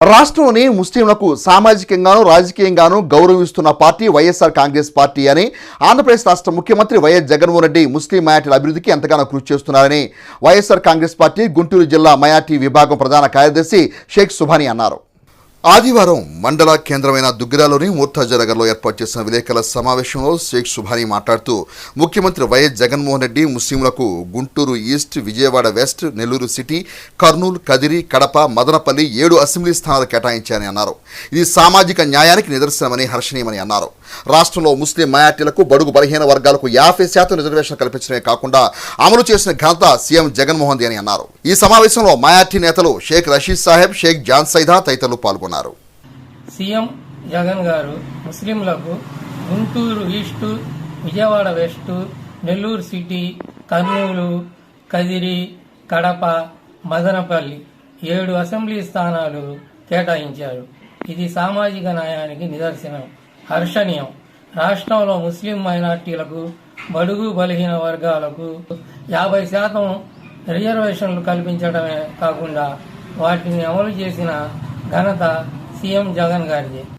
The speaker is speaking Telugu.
రాష్ట్రంలోని ముస్లింలకు సామాజికంగానూ రాజకీయంగానూ గౌరవిస్తున్న పార్టీ వైఎస్ఆర్ కాంగ్రెస్ పార్టీ అని ఆంధ్రప్రదేశ్ రాష్ట్ర ముఖ్యమంత్రి వైఎస్ జగన్మోహన్ రెడ్డి ముస్లిం మైనార్టీల అభివృద్ధికి ఎంతగానో కృషి చేస్తున్నారని వైఎస్ఆర్ కాంగ్రెస్ పార్టీ గుంటూరు జిల్లా మైనార్టీ విభాగం ప్రధాన కార్యదర్శి షేక్ సుభానీ అన్నారు. ఆదివారం మండల కేంద్రమైన దుగ్గిరాలోని మూర్తాజనగర్లో ఏర్పాటు చేసిన విలేకరుల సమావేశంలో షేక్ సుభానీ మాట్లాడుతూ ముఖ్యమంత్రి వైఎస్ జగన్మోహన్ రెడ్డి ముస్లింలకు Guntur east, Vijayawada west, Nellore city, Kurnool, Kadiri, Kadapa, Madanapalle 7 assembly స్థానాలు కేటాయించారని అన్నారు. ఇది సామాజిక న్యాయానికి నిదర్శనమని, హర్షణీయమని అన్నారు. రాష్ట్రంలో ముస్లిం మైనార్టీలకు, బడుగు బలహీన వర్గాలకు 50% రిజర్వేషన్ కల్పించడమే కాకుండా అమలు చేసిన ఘనత సీఎం జగన్మోహన్ రెడ్డి అని అన్నారు. ఈ సమావేశంలో మైనార్టీ నేతలు షేక్ రషీద్ సాహెబ్, షేక్ జాన్ సైదా తదితరులు పాల్గొన్నారు. సీఎం జగన్ గారు ముస్లింలకు Guntur east, Vijayawada west, Nellore city, Kurnool, Kadiri, Kadapa, Madanapalle 7 assembly స్థానాలు కేటాయించారు. ఇది సామాజిక న్యాయానికి నిదర్శనం, హర్షణీయం. రాష్ట్రంలో ముస్లిం మైనార్టీలకు, బడుగు బలహీన వర్గాలకు 50% రిజర్వేషన్లు కల్పించడమే కాకుండా వాటిని అమలు చేసిన ఘనత సీఎం జగన్ గారిది.